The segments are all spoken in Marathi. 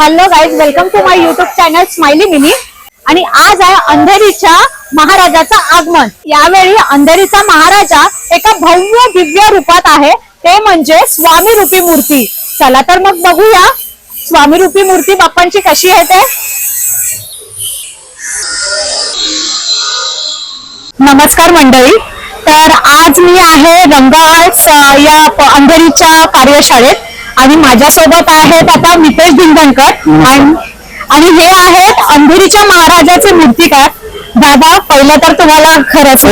Hello guys, welcome to my YouTube channel Smiley Mini. आणि आज आहे अंधेरीच्या महाराजाचं आगमन. यावेळी अंधेरीचा महाराजा एका भव्य दिव्य रूपात आहे, ते म्हणजे स्वामी रूपी मूर्ती. चला तर मग बघूया स्वामी रूपी मूर्ती बाप्पांची कशी आहे ते. नमस्कार मंडळी. तर आज मी आहे रंग आर्ट्स या अंधेरीच्या कार्यशाळेत आणि माझ्यासोबत आहेत आता मितेश धिंगणकर आणि हे आहेत अंधेरीच्या महाराजाचे मूर्तिकार. दादा, पहिलं तर तुम्हाला खरंच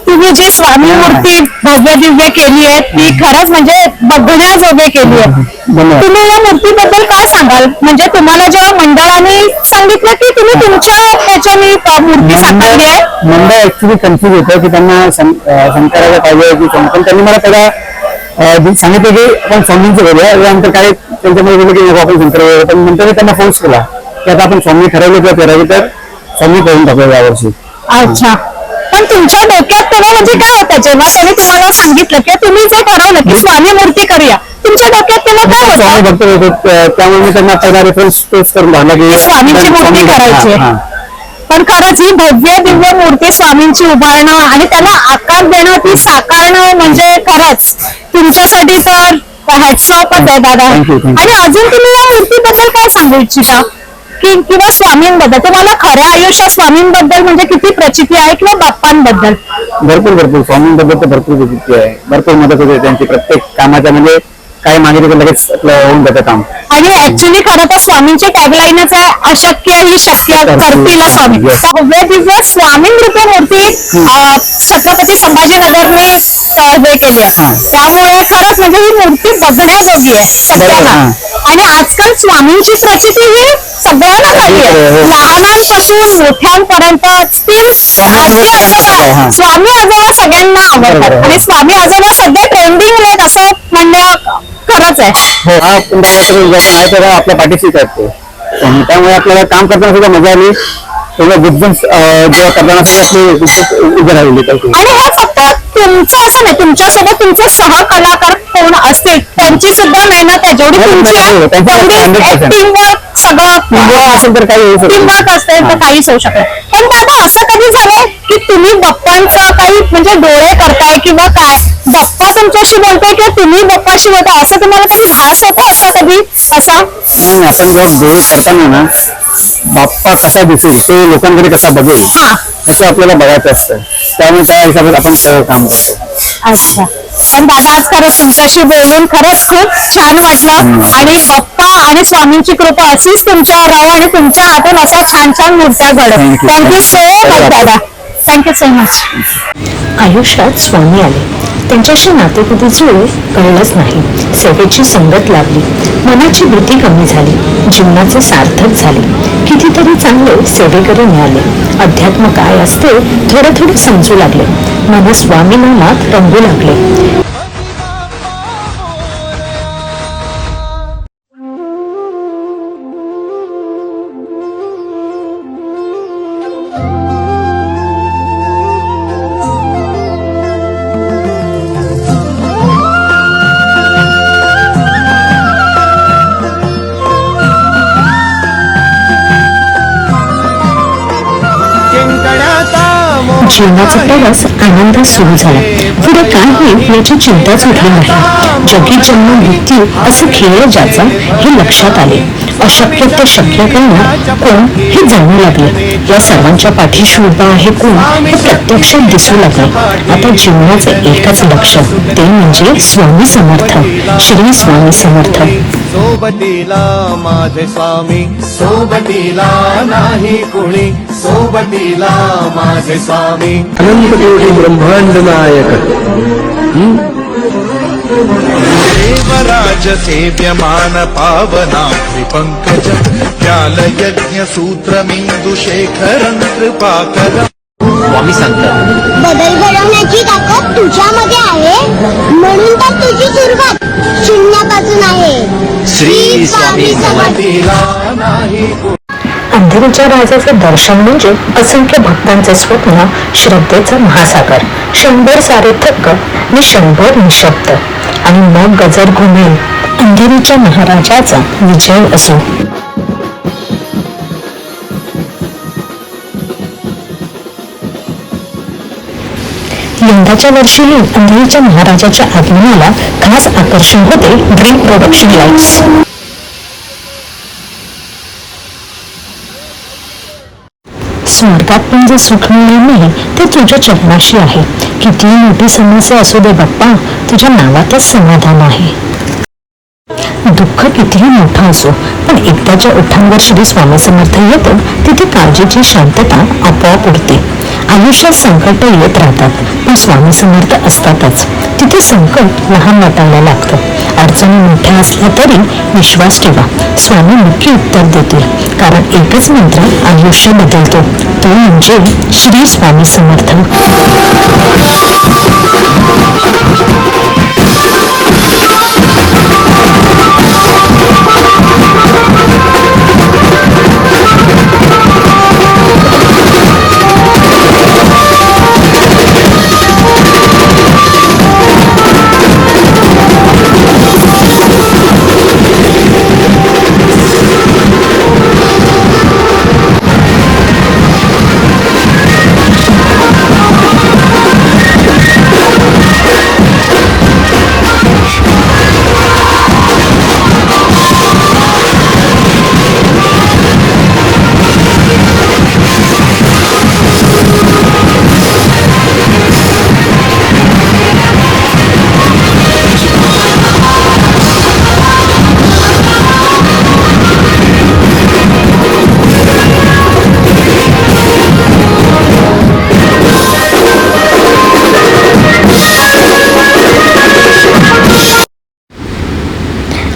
तुम्ही जी स्वामी मूर्ती भव्य दिव्य केली आहे ती खरंच म्हणजे बघण्याजोगे केली आहे. तुम्ही या मूर्तीबद्दल काय सांगाल? म्हणजे तुम्हाला जेव्हा मंडळाने सांगितलं की तुम्ही तुमच्या ह्याच्याने मूर्ती साकारली आहे. मंडळ ऍक्च्युली कन्फ्युज होतं की त्यांना शंकराला पाहिजे की पण त्यांनी मला पहिला सांगितलं की आपण स्वामींचं करूया. त्यानंतर काय त्यांच्यामध्ये गेलं की आपण शंकर, पण नंतर त्यांना फोर्स केला की आता आपण स्वामी ठरवलं किंवा करायचं तर स्वामी करून टाकूया यावर्षी. अच्छा, पण तुमच्या डोक्यात तेव्हा म्हणजे काय होतं जेव्हा त्यांनी तुम्हाला सांगितलं की तुम्ही जे ठरवलं की स्वामी मूर्ती करूया, तुमच्या डोक्यात तेव्हा काय होतं? स्वामी भक्त होतो, त्यामुळे मी त्यांना पहिला रेफरन्स तोच करून टाकला की स्वामींची मूर्ती करायची. पण खरंच ही भव्य दिव्य मूर्ती स्वामींची उभारणं आणि त्याला आकार देणं, ती साकारणं म्हणजे खरंच तुमच्यासाठी तर हॅट्स ऑफच आहे दादा. आणि अजून तुम्ही या मूर्तीबद्दल काय सांगू इच्छिता किंवा स्वामींबद्दल? तुम्हाला खऱ्या आयुष्यात स्वामींबद्दल म्हणजे किती प्रचिती आहे किंवा बाप्पांबद्दल? भरपूर स्वामींबद्दल तर भरपूर प्रचिती आहे. भरपूर मदत होते त्यांची प्रत्येक कामाच्या, म्हणजे काय मागितलं लगेच होऊन जातं काम. आणि ऍक्च्युली खरं तर स्वामींची टॅगलाईनच आहे, अशक्य ही शक्य करतील स्वामी. भव्य दिव्य स्वामी रूपी मूर्ती छत्रपती संभाजीनगरने हे केली आहे, त्यामुळे खरंच म्हणजे ही मूर्ती बघण्याजोगी आहे सगळ्यांना. आणि आजकाल स्वामींची प्रचिती ही सगळ्यांना झाली आहे, लहानांपासून मोठ्यांपर्यंत. स्वामी आजोबा सगळ्यांना आवडतात आणि स्वामी आजोबा सध्या ट्रेंडिंग आहेत असं म्हणणं खरंच आहे. आपल्या पाठीशीच आहेत, त्यामुळे आपल्याला काम करताना सुद्धा मजा आली. गुजबन्स जेव्हा करताना सुद्धा उभे राहिली. आणि हे फक्त तुमचं असं नाही, तुमच्यासोबत तुमचे सहकलाकार कोण असतील त्यांची सुद्धा मेहनत आहे. जेवढी तुमची टीमवर्क सगळं टीमवर्क असते तर काहीच होऊ शकत. पण दादा, असं कधी झालंय की तुम्ही बाप्पांचं काही म्हणजे डोळे करताय किंवा काय बाप्पा तुमच्याशी बोलताय किंवा तुम्ही बाप्पाशी बोलताय, असं तुम्हाला काही भास होतं असं कधी? असं आपण जेव्हा डोळे करताना ना बाप्पा कसा दिसेल, तो लोकांकडे कसा बघेल असं आपल्याला बघायचं असतं. त्यामुळे त्या हिशोबात आपण सगळं काम करतो. अच्छा, पण दादा आज खरंच तुमच्याशी बोलून खरंच खूप छान वाटलं. आणि बाप्पा आणि स्वामींची कृपा अशीच तुमच्यावर राहो आणि तुमच्या हातून अशा छान छान मूर्त्या घडो. थँक्यू सो मच दादा, थँक्यू सो मच. आयुष्यात स्वामी आले, त्यांच्याशी नातेपुते जुळले कळलंच नाही. सेवेची संगत लाभली, मनाची भीती कमी झाली, जीवनाचे सार्थक झाले. कितीतरी चांगले सेवेकरी मिळाले. अध्यात्म काय असते थोडं थोडं समजू लागले. मन स्वामी नामात रंगू लागले. जीवनाचा प्रवास आनंदात सुरू झाला. पुढे काय होईल याची चिंताच उठली नाही. जगी जन्म मृत्यू असं खेळ ज्याचा हे लक्षात आले. अशक्य ते शक्य करणार कोण हे जाणू लागले. या सर्वांच्या पाठीशी उभा आहे कोण हे प्रत्यक्षात दिसू लागले. आता जीवनाचे एकच लक्ष, ते म्हणजे स्वामी समर्थ, श्री स्वामी समर्थ. सोबतीला माझे स्वामी, सोबतीला नाही कोणी, सोबतीला माझे स्वामी. अनंतकोटी ब्रह्मांड नायक देवराज सेव्यमान पावना पंकज व्याल यज्ञ सूत्र मेंदू शेखरं कृपाकर. स्वामी सांगतात बदल घडवण्याची ताकद तुझ्यामध्ये आहे, म्हणून तर तुझी सुरुवात शून्यापासून आहे. श्री स्वामी समर्थ. अंधेरीच्या राजाचे दर्शन म्हणजे असंख्य भक्तांचे स्वप्न, श्रद्धेचा महासागर. 100 सारे थक्क आणि 100 निशब्द, आणि मग गजर घुमेल अंधेरीच्या महाराजाचा विजय असो. यंदाच्या वर्षीही अंधेरीच्या महाराजाच्या आगमनाला खास आकर्षण होते ड्रीम प्रोडक्शन लाईट्स. स्वर्गात पण जे सुख मिळणार नाही ते तुझ्या चरणाशी आहे. कितीही मोठी समस्या असू दे बाप्पा, तुझ्या नावातच समाधान आहे. दुःख कितीही मोठं असो, पण एकदाच्या ओठांवर श्री स्वामी समर्थ येतो तिथे काळजीची शांतता आपोआप उडते. आयुष्यात संकट येत राहतात, पण स्वामी समर्थ असतातच. तिथे संकट लहान वाटायला लागतं. अडचणी मोठ्या असल्या तरी विश्वास ठेवा, स्वामी नक्की उत्तर देतील. कारण एकच मंत्र आयुष्य बदलतो, तो म्हणजे श्री स्वामी समर्थ.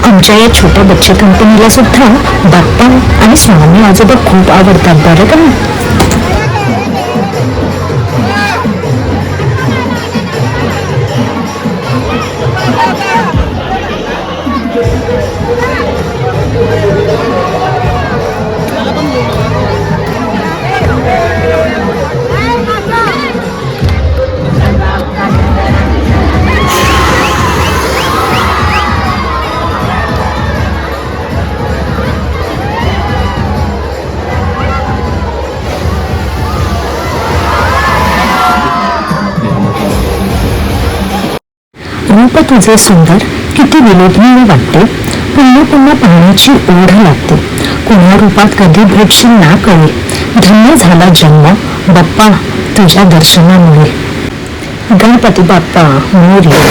आमच्या या छोट्या बच्चे कंपनीला सुद्धा बाप्पा आणि स्वामी आजोबा खूप आवडतात बरं का. रूप तुझे सुंदर किती विलोभनीय वाटते. पुन्हा पुन्हा पाहण्याची ओढ लागते. कोणा रूपात कधी भेटशील ना कळे. धन्य झाला जन्म बाप्पा तुझ्या दर्शनामुळे. गणपती बाप्पा मोरया.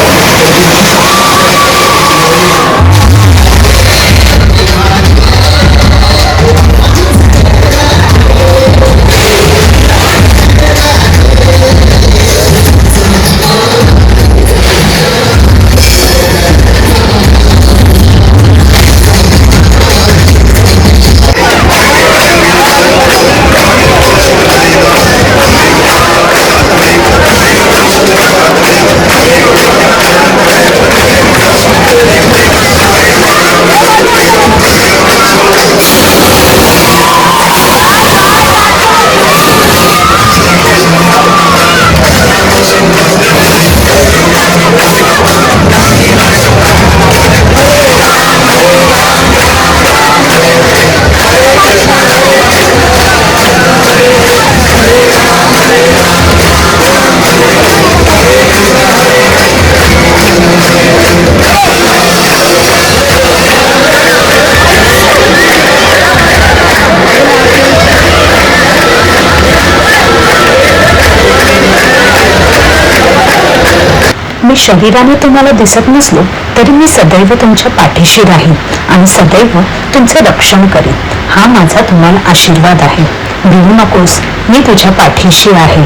मी शरीराने तुम्हाला दिसत नसलो तरी मी सदैव तुमच्या पाठीशी राहीन आणि सदैव तुमचे रक्षण करीन. हा माझा तुम्हाला आशीर्वाद आहे. भिवू नकोस, मी तुझ्या पाठीशी आहे.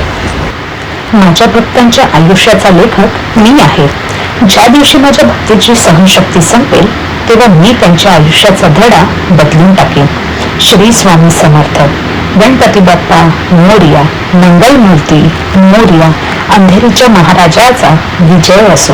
माझ्या भक्तांच्या आयुष्याचा लेखक मी आहे. ज्या दिवशी माझ्या भक्तीची सहनशक्ती संपेल तेव्हा मी त्यांच्या आयुष्याचा धडा बदलून टाकेन. श्री स्वामी समर्थ. गणपती बाप्पा मोरया. मंगलमूर्ती मोरया. अंधेरीच्या महाराजाचा विजय असो.